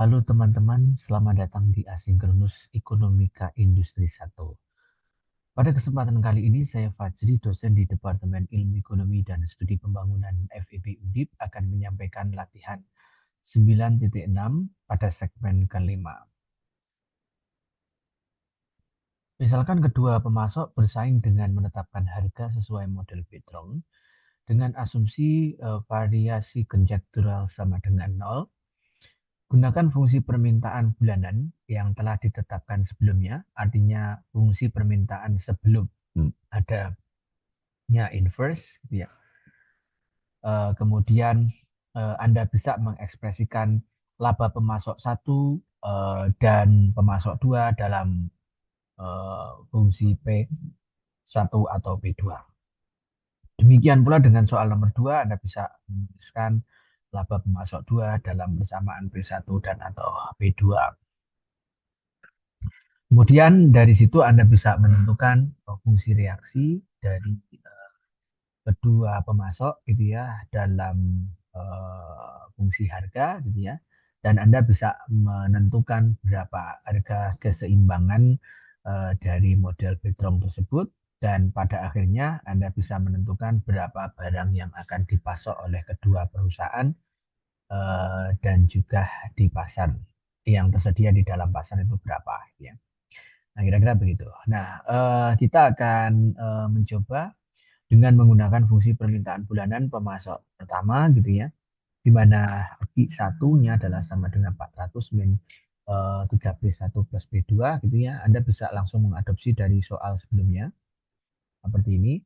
Halo teman-teman, selamat datang di Asinkronus Ekonomika Industri 1. Pada kesempatan kali ini saya Fajri, dosen di Departemen Ilmu Ekonomi dan Studi Pembangunan FEB Undip akan menyampaikan latihan 9.6 pada segmen kelima. Misalkan kedua pemasok bersaing dengan menetapkan harga sesuai model Betrong dengan asumsi variasi konjektural sama dengan 0. Gunakan fungsi permintaan bulanan yang telah ditetapkan sebelumnya, artinya fungsi permintaan sebelum adanya inverse, gitu ya. Kemudian Anda bisa mengekspresikan laba pemasok 1 dan pemasok 2 dalam fungsi P1 atau P2. Demikian pula dengan soal nomor 2, Anda bisa menuliskan laba pemasok 2 dalam persamaan P1 dan atau P2. Kemudian dari situ Anda bisa menentukan fungsi reaksi dari kedua pemasok gitu ya dalam fungsi harga gitu ya. Dan Anda bisa menentukan berapa harga keseimbangan dari model Betrong tersebut, dan pada akhirnya Anda bisa menentukan berapa barang yang akan dipasok oleh kedua perusahaan dan juga di pasar yang tersedia di dalam pasar itu berapa ya. Nah, kira-kira begitu. Nah, kita akan mencoba dengan menggunakan fungsi permintaan bulanan pemasok pertama gitu ya, di mana P1-nya adalah sama dengan 400 min 3P1 plus P2 gitu ya. Anda bisa langsung mengadopsi dari soal sebelumnya seperti ini.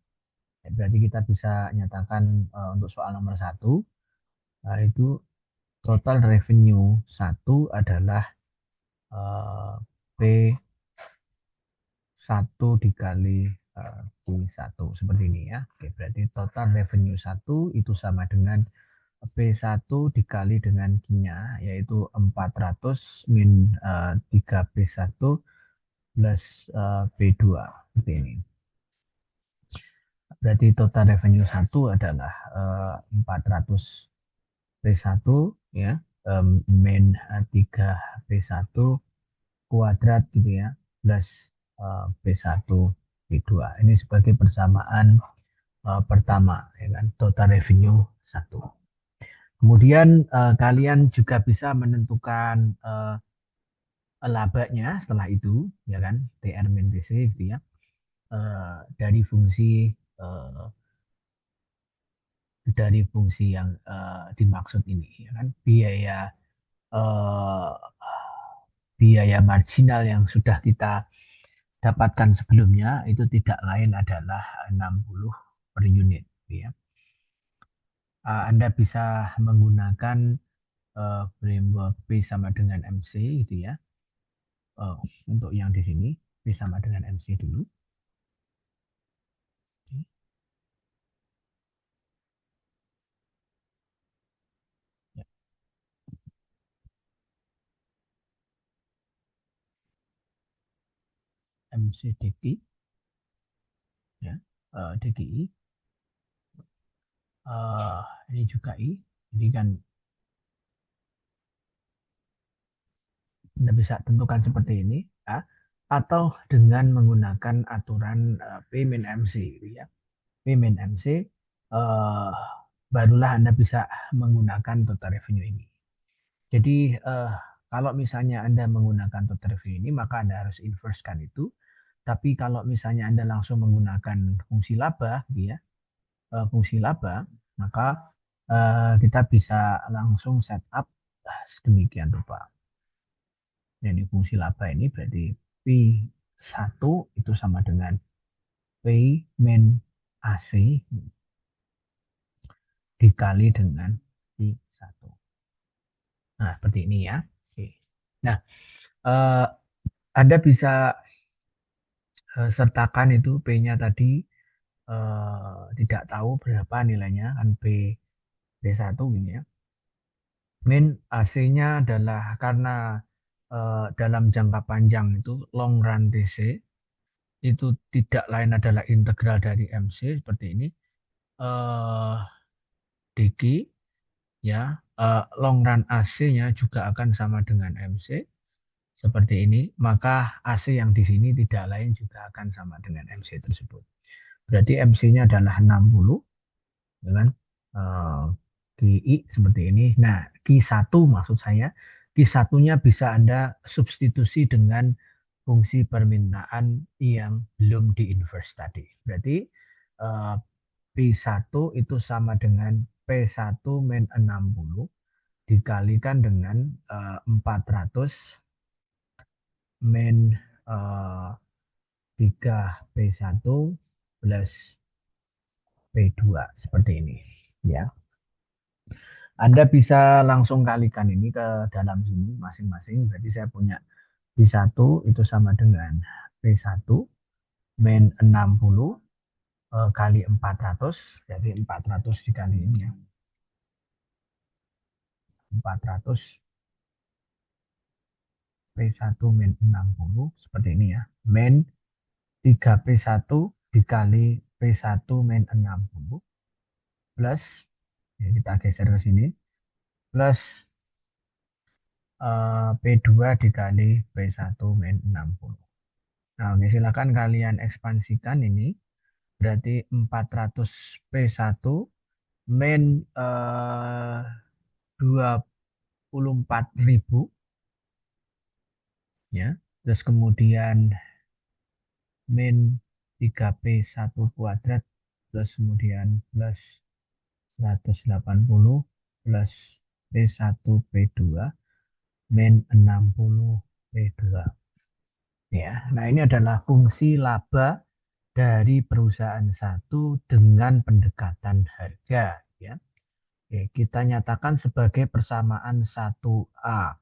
Berarti kita bisa nyatakan untuk soal nomor 1, itu total revenue 1 adalah P 1 dikali P1 seperti ini ya. Oke, berarti total revenue 1 itu sama dengan P1 dikali dengan Q-nya, yaitu 400 min 3P1 plus P2 seperti ini. Berarti total revenue 1 adalah 400 P1 ya, min 3P1 kuadrat gitu ya, plus P1 P2. Ini sebagai persamaan pertama ya kan, total revenue 1. Kemudian kalian juga bisa menentukan labanya setelah itu ya kan, TR min TC gitu ya, dari fungsi yang dimaksud ini ya kan. Biaya marginal yang sudah kita dapatkan sebelumnya itu tidak lain adalah 60 per unit ya. Anda bisa menggunakan framework P sama dengan MC gitu ya. Untuk yang di sini P sama dengan MC dulu. Ya. MC DGI ya, DGI ini juga I, jadi kan Anda bisa tentukan seperti ini ya, atau dengan menggunakan aturan P min MC ya. P min MC barulah Anda bisa menggunakan total revenue ini. Jadi kalau misalnya Anda menggunakan total revenue ini, maka Anda harus inverse-kan itu. Tapi kalau misalnya Anda langsung menggunakan fungsi laba, gitu ya, fungsi laba, maka kita bisa langsung setup sedemikian rupa. Jadi fungsi laba ini berarti P1 itu sama dengan P min AC dikali dengan P1. Nah, seperti ini ya. Oke. Nah, Anda bisa sertakan itu P-nya tadi tidak tahu berapa nilainya, kan P1 gini ya. Min AC-nya adalah karena dalam jangka panjang itu long run TC itu tidak lain adalah integral dari MC seperti ini. DG ya, long run AC-nya juga akan sama dengan MC seperti ini, maka AC yang di sini tidak lain juga akan sama dengan MC tersebut. Berarti MC-nya adalah 60, ya kan? QI seperti ini. Nah, Q1 maksud saya, Q1-nya bisa Anda substitusi dengan fungsi permintaan yang belum di-inverse tadi. Berarti P1 itu sama dengan P1 min 60 dikalikan dengan 400 min 3P1 plus P2 seperti ini, ya. Anda bisa langsung kalikan ini ke dalam sini masing-masing. Berarti saya punya P1 itu sama dengan P1 min 60 kali 400. Jadi 400 dikali ini ya. 400 P1 min 60 seperti ini ya. Min 3P1 dikali P1 min 60 plus, ya kita geser ke sini, plus P2 dikali P1 min 60. Nah, oke, silakan kalian ekspansikan ini. Berarti 400 P1 min 24.000 ya. Terus kemudian min 3P1 kuadrat plus kemudian plus 180 plus P1 P2 min 60 P2. Ya, nah ini adalah fungsi laba dari perusahaan satu dengan pendekatan harga, ya. Oke, kita nyatakan sebagai persamaan 1A.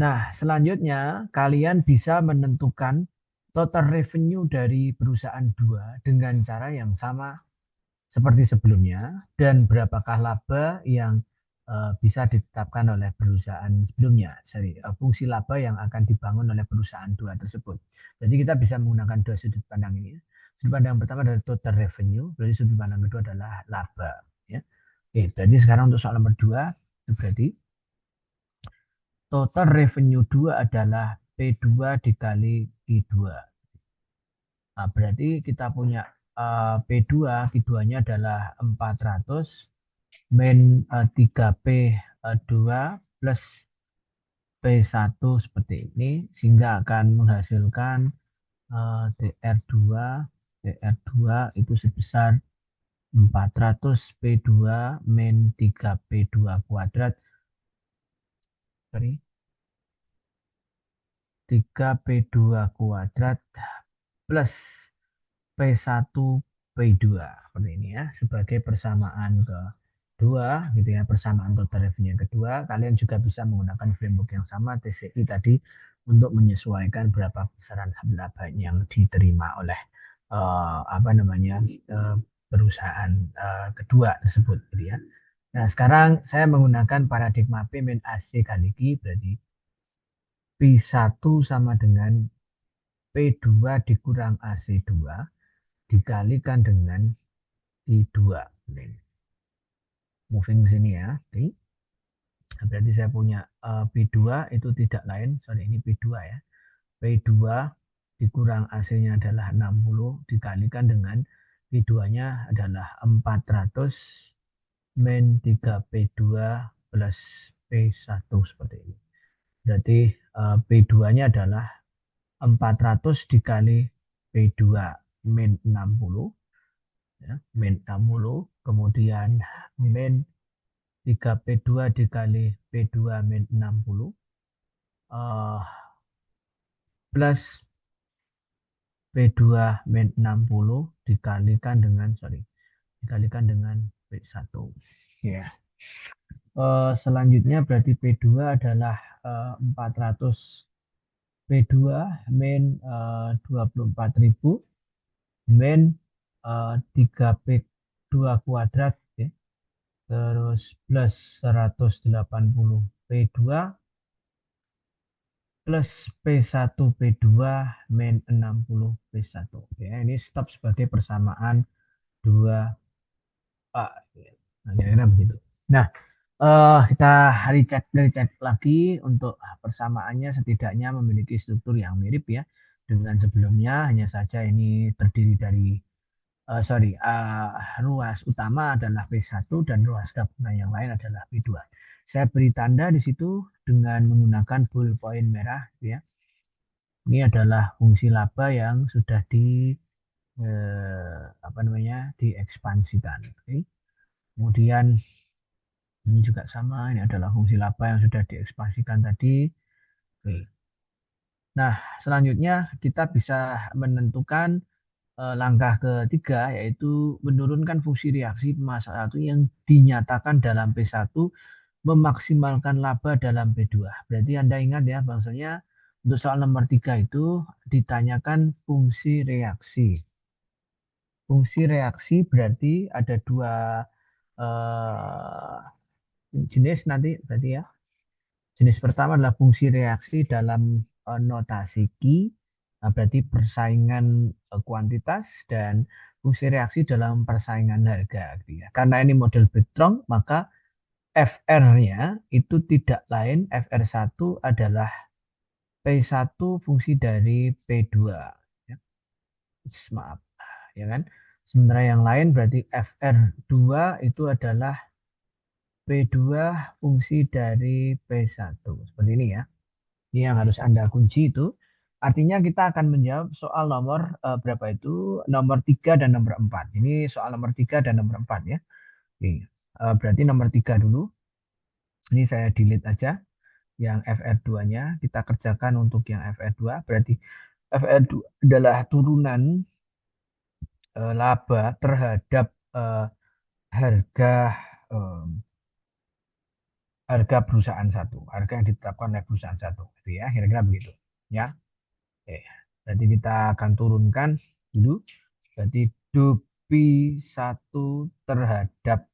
Nah, selanjutnya kalian bisa menentukan total revenue dari perusahaan 2 dengan cara yang sama seperti sebelumnya dan berapakah laba yang bisa ditetapkan oleh perusahaan sebelumnya. Fungsi laba yang akan dibangun oleh perusahaan 2 tersebut. Jadi kita bisa menggunakan dua sudut pandang ini. Sudut pandang pertama adalah total revenue, berarti sudut pandang kedua adalah laba. Ya. Oke, berarti sekarang untuk soal nomor 2, berarti total revenue 2 adalah P2 dikali Q2. Nah, berarti kita punya P2, Q2-nya adalah 400 min 3P2 plus P1 seperti ini, sehingga akan menghasilkan DR2 itu sebesar 400 P2 min 3P2 kuadrat, sorry, 3P2 kuadrat plus P1 P2 seperti ini ya, sebagai persamaan kedua gitu ya, persamaan total revenue yang kedua. Kalian juga bisa menggunakan framework yang sama TCI tadi untuk menyesuaikan berapa besaran laba yang diterima oleh perusahaan kedua tersebut gitu ya. Nah, sekarang saya menggunakan paradigma P min AC kali Q, berarti P1 sama dengan P2 dikurang AC2 dikalikan dengan I2. Moving sini ya. Oke. Berarti saya punya P2 itu tidak lain, sorry ini P2 ya. P2 dikurang AC-nya adalah 60 dikalikan dengan P2-nya adalah 400 min 3P2 plus P1 seperti ini. Berarti P2-nya adalah 400 dikali P2 min 60 ya, min 60, kemudian min 3P2 dikali P2 min 60 plus P2 min 60 dikalikan dengan P1 ya. Selanjutnya berarti P2 adalah 400 P2 min 24.000 min 3P2 kuadrat ya. Terus plus 180 P2 plus P1 P2 min 60 P1. Ya, ini stop sebagai persamaan 2A. Nah, kira-kira begitu. Nah, kita recek lagi untuk persamaannya setidaknya memiliki struktur yang mirip ya dengan sebelumnya, hanya saja ini terdiri dari ruas utama adalah P1 dan ruas gabungan yang lain adalah P2. Saya beri tanda di situ dengan menggunakan ballpoint merah ya. Ini adalah fungsi laba yang sudah diekspansikan. Oke. Kemudian ini juga sama, ini adalah fungsi laba yang sudah diekspansikan tadi. Oke. Nah, selanjutnya kita bisa menentukan langkah ketiga, yaitu menurunkan fungsi reaksi massa 1 yang dinyatakan dalam P1 memaksimalkan laba dalam P2. Berarti Anda ingat ya, bahwasanya untuk soal nomor 3 itu ditanyakan fungsi reaksi. Fungsi reaksi berarti ada dua eh, jenis nanti berarti ya. Jenis pertama adalah fungsi reaksi dalam notasi Ki, berarti persaingan kuantitas, dan fungsi reaksi dalam persaingan harga. Gitu ya. Karena ini model Bechdel, maka FR-nya itu tidak lain, FR1 adalah P1 fungsi dari P2. Ya. Maaf, ya kan? Sementara yang lain berarti FR2 itu adalah P2 fungsi dari P1. Seperti ini ya. Ini yang harus Anda kunci itu. Artinya kita akan menjawab soal nomor berapa itu? Nomor 3 dan nomor 4. Ini soal nomor 3 dan nomor 4 ya. Oke. Berarti nomor 3 dulu. Ini saya delete aja yang FR2-nya. Kita kerjakan untuk yang FR2. Berarti FR2 adalah turunan laba terhadap harga eh, harga perusahaan satu, harga yang ditetapkan oleh perusahaan satu, gitu ya, kira-kira begitu, ya. Oke, jadi kita akan turunkan dulu, jadi Dopi 1 terhadap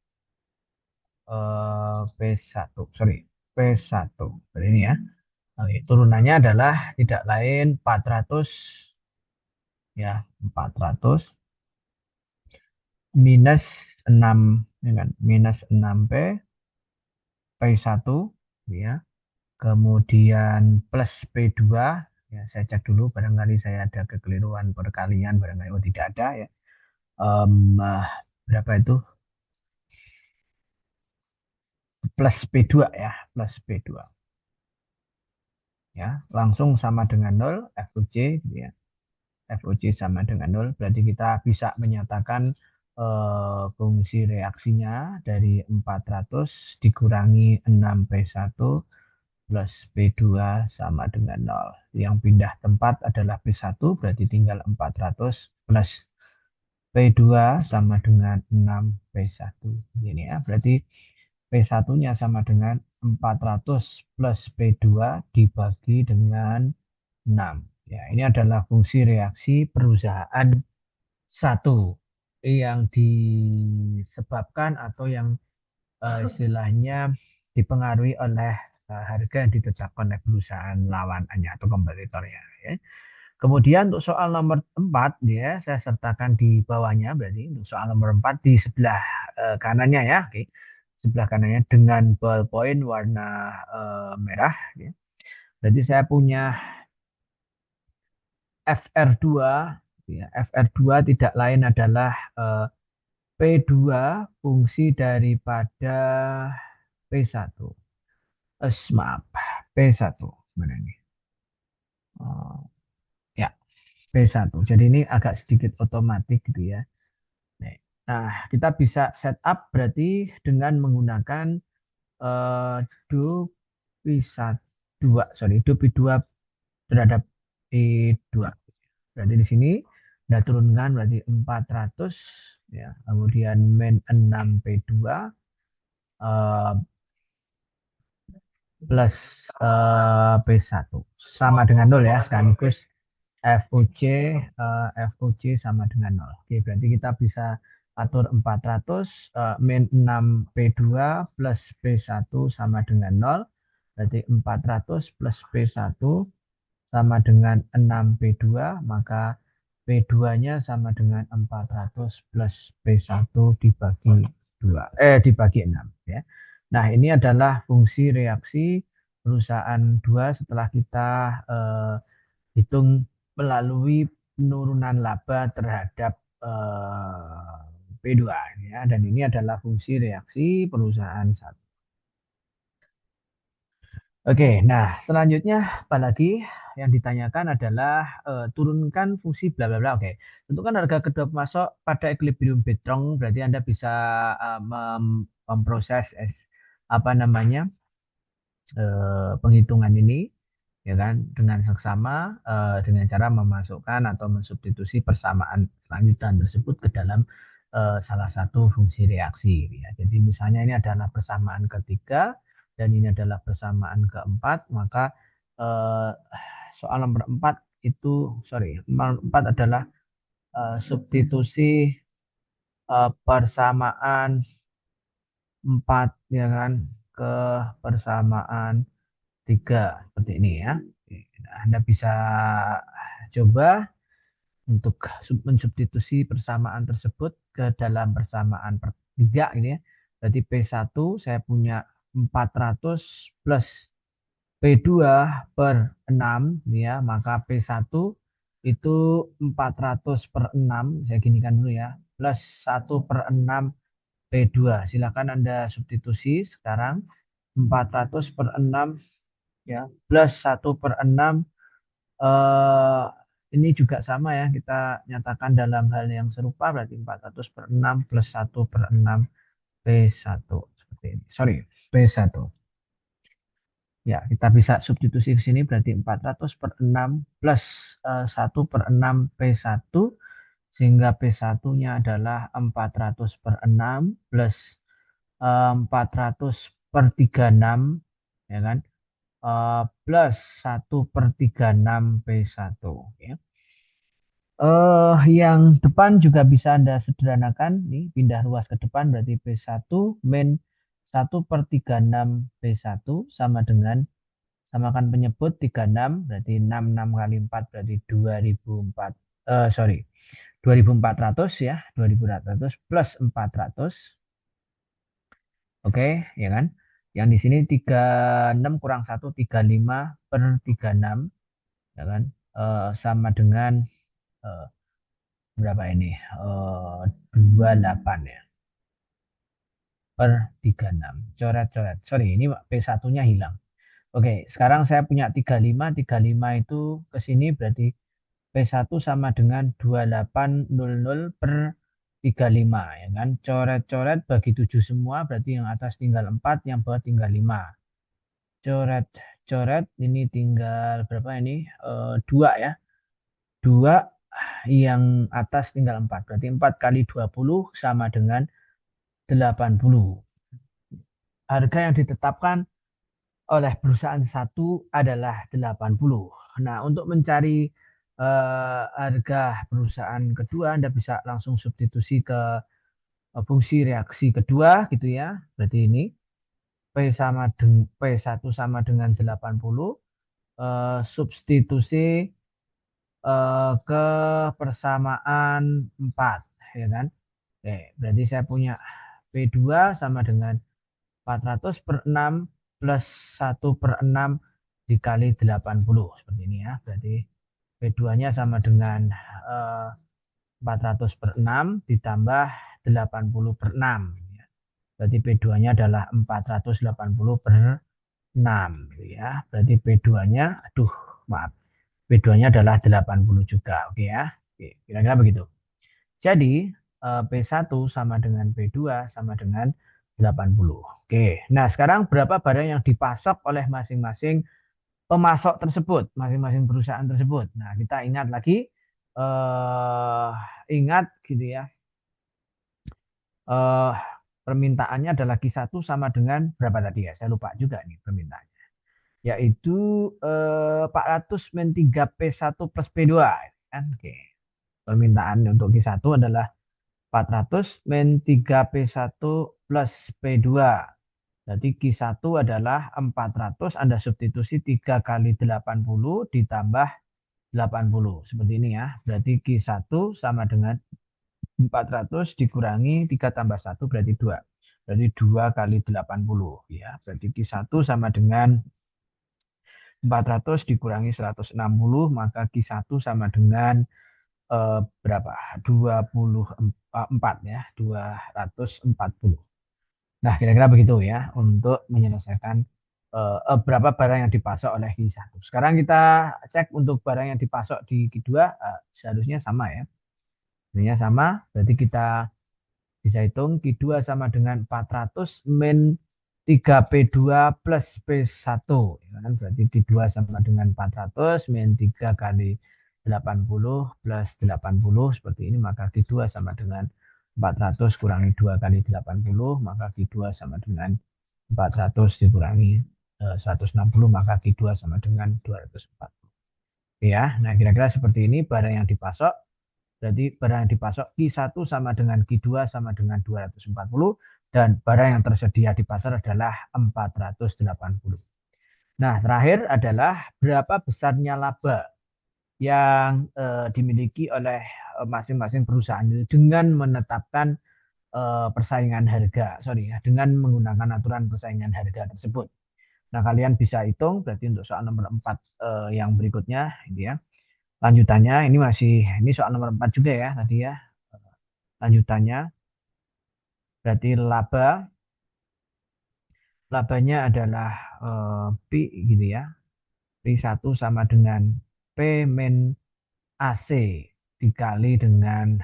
P1, sorry, P1, seperti ini ya. Oke, turunannya adalah tidak lain 400, ya, 400 minus 6, ya kan, minus 6P, P1, ya. Kemudian plus P2, ya saya cek dulu barangkali saya ada kekeliruan perkalian, barangkali tidak ada ya. Berapa itu? Plus P2 ya, plus P2. Ya, langsung sama dengan 0, FUC ya. FUC sama dengan 0, berarti kita bisa menyatakan fungsi reaksinya dari 400 dikurangi 6P1 plus P2 sama dengan 0. Yang pindah tempat adalah P1, berarti tinggal 400 plus P2 sama dengan 6P1. Ini ya, berarti P1-nya sama dengan 400 plus P2 dibagi dengan 6. Ya, ini adalah fungsi reaksi perusahaan satu yang disebabkan atau yang istilahnya dipengaruhi oleh harga yang ditetapkan oleh perusahaan lawanannya atau kompetitornya. Ya. Kemudian untuk soal nomor 4 ya, saya sertakan di bawahnya, berarti untuk soal nomor 4 di sebelah kanannya ya, oke. Sebelah kanannya dengan ballpoint warna merah. Ya. Jadi saya punya FR2, ya, FR2 tidak lain adalah P2 fungsi daripada P1. Maaf, P1 mana ini? Oh, ya, P1. Jadi ini agak sedikit otomatis gitu ya. Nah, kita bisa setup berarti dengan menggunakan do P1, sorry, do P2 terhadap P2. Berarti di sini kita turunkan berarti 400 ya, kemudian min 6P2 plus P1 sama dengan 0 ya, sekaligus FUC sama dengan 0. Oke, berarti kita bisa atur 400 min 6P2 plus P1 sama dengan 0. Berarti 400 plus P1 sama dengan 6P2, maka P2-nya sama dengan 400 plus P1 dibagi dibagi 6 ya. Nah, ini adalah fungsi reaksi perusahaan 2 setelah kita hitung melalui penurunan laba terhadap P2 ya, dan ini adalah fungsi reaksi perusahaan 1. Oke, nah selanjutnya apalagi yang ditanyakan adalah turunkan fungsi bla bla bla. Oke, tentukan harga kedua pemasok pada equilibrium Betrong, berarti Anda bisa memproses apa namanya penghitungan ini ya kan dengan seksama dengan cara memasukkan atau mensubstitusi persamaan lanjutan tersebut ke dalam salah satu fungsi reaksi ya. Jadi misalnya ini adalah persamaan ketiga dan ini adalah persamaan keempat, maka soal nomor 4 itu nomor 4 adalah substitusi persamaan 4 ya kan ke persamaan 3 seperti ini ya. Anda bisa coba untuk mensubstitusi persamaan tersebut ke dalam persamaan per 3 ini ya. Berarti P1 saya punya 400 plus P2 per 6 ya, maka P1 itu 400 per 6, saya ginikan dulu ya, plus 1 per 6 P2. Silakan Anda substitusi sekarang 400 per 6 ya, plus 1 per 6 ini juga sama ya, kita nyatakan dalam hal yang serupa, berarti 400 per 6 plus 1 per 6 P1 seperti ini. P1. Ya, kita bisa substitusi di sini berarti 400 per 6 plus 1 per 6 P1, sehingga P1-nya adalah 400 per 6 plus 400 per 36 ya kan, plus 1 per 36 P1 ya. Yang depan juga bisa Anda sederhanakan, nih pindah ruas ke depan berarti P1 min 1 per 36 P1 sama dengan samakan penyebut 36 berarti 66 kali 4 berarti 2400 ya, 2400 plus 400. Oke, ya kan? Yang di sini 36 kurang 1 35 per 36 ya kan? Sama dengan berapa ini? 28 ya. Per 36. Coret-coret. Sorry, ini P1-nya hilang. Oke, sekarang saya punya 35. 35 itu ke sini berarti P1 sama dengan 2800 per 35 ya kan. Coret-coret bagi 7 semua berarti yang atas tinggal 4, yang bawah tinggal 5. Coret-coret ini tinggal berapa ini? 2 ya. 2 yang atas tinggal 4. Berarti 4 kali 20 sama dengan 80. Harga yang ditetapkan oleh perusahaan satu adalah 80. Nah, untuk mencari harga perusahaan kedua, Anda bisa langsung substitusi ke fungsi reaksi kedua gitu ya. Berarti ini P1 sama dengan 80, substitusi ke persamaan 4 ya kan. Oke, berarti saya punya P2 sama dengan 400 per 6 plus 1 per 6 dikali 80 seperti ini ya. Berarti P2-nya sama dengan 400 per 6 ditambah 80 per 6 ya. Berarti P2-nya adalah 480 per 6 gitu ya. Berarti P2-nya P2-nya adalah 80 juga. Oke ya. Oke, kira-kira begitu. Jadi P1 sama dengan P2 sama dengan 80. Oke, nah sekarang berapa barang yang dipasok oleh masing-masing pemasok tersebut, masing-masing perusahaan tersebut. Nah, kita ingat lagi, ingat gitu ya, permintaannya adalah Q1 sama dengan berapa tadi ya, saya lupa juga nih permintaannya. Yaitu 400 min 3 P1 plus P2. Kan? Oke. Permintaan untuk Q1 adalah 400 min 3 P1 plus P2. Berarti Q1 adalah 400, Anda substitusi 3 kali 80 ditambah 80. Seperti ini ya. Berarti Q1 sama dengan 400 dikurangi 3 tambah 1 berarti 2. Berarti 2 kali 80 ya. Berarti Q1 sama dengan 400 dikurangi 160, maka Q1 sama dengan berapa? 24 ya, 240. Nah, kira-kira begitu ya untuk menyelesaikan berapa barang yang dipasok oleh Q1. Sekarang kita cek untuk barang yang dipasok di Q2 seharusnya sama ya. Sebenarnya sama, berarti kita bisa hitung Q2 sama dengan 400 min 3P2 plus P1. Ya kan? Berarti Q2 sama dengan 400 min 3 kali 80 plus 80 seperti ini. Maka Q2 sama dengan 400 kurangi 2 kali 80. Maka Q2 sama dengan 400 dikurangi 160. Maka Q2 sama dengan 240. Ya, nah kira-kira seperti ini barang yang dipasok. Berarti barang yang dipasok Q1 sama dengan Q2 sama dengan 240 dan barang yang tersedia di pasar adalah 480. Nah, terakhir adalah berapa besarnya laba yang dimiliki oleh masing-masing perusahaan dengan menetapkan persaingan harga, dengan menggunakan aturan persaingan harga tersebut. Nah, kalian bisa hitung berarti untuk soal nomor 4 yang berikutnya ini ya. Lanjutannya ini soal nomor 4 juga ya tadi ya. Lanjutannya berarti labanya adalah P gitu ya. P1 sama dengan P min AC dikali dengan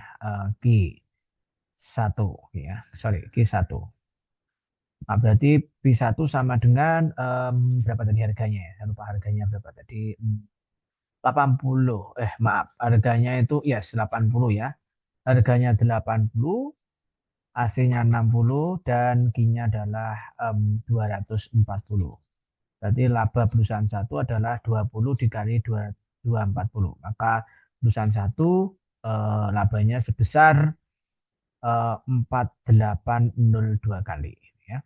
Q1 ya. Q1. Nah, berarti P1 sama dengan berapa tadi harganya ya? Saya lupa harganya berapa tadi. 80. Maaf, harganya itu yes 80 ya. Harganya 80, AC-nya 60 dan Q-nya adalah 240. Berarti laba perusahaan satu adalah 20 dikali 240. Maka perusahaan satu labanya sebesar 4802 kali ya.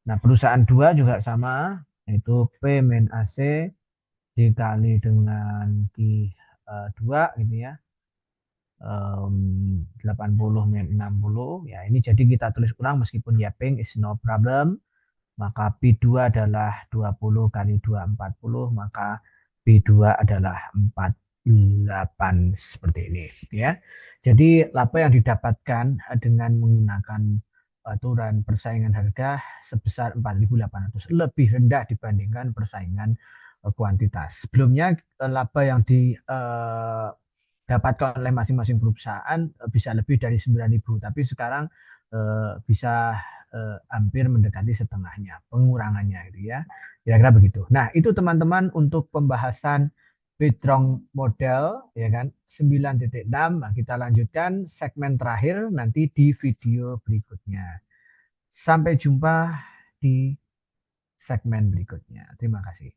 Nah, perusahaan 2 juga sama, yaitu P min AC dikali dengan Q2 gitu ya. 80 min 60 ya, ini jadi kita tulis ulang meskipun yapping is no problem. Maka P2 adalah 20 kali 240, maka P2 adalah 48 seperti ini ya. Jadi laba yang didapatkan dengan menggunakan aturan persaingan harga sebesar 4.800, lebih rendah dibandingkan persaingan kuantitas. Sebelumnya laba yang didapatkan oleh masing-masing perusahaan bisa lebih dari 9.000, tapi sekarang bisa hampir mendekati setengahnya pengurangannya gitu ya. Kira-kira begitu. Nah, itu teman-teman untuk pembahasan Bitron model ya kan 9.6. Nah, kita lanjutkan segmen terakhir nanti di video berikutnya. Sampai jumpa di segmen berikutnya. Terima kasih.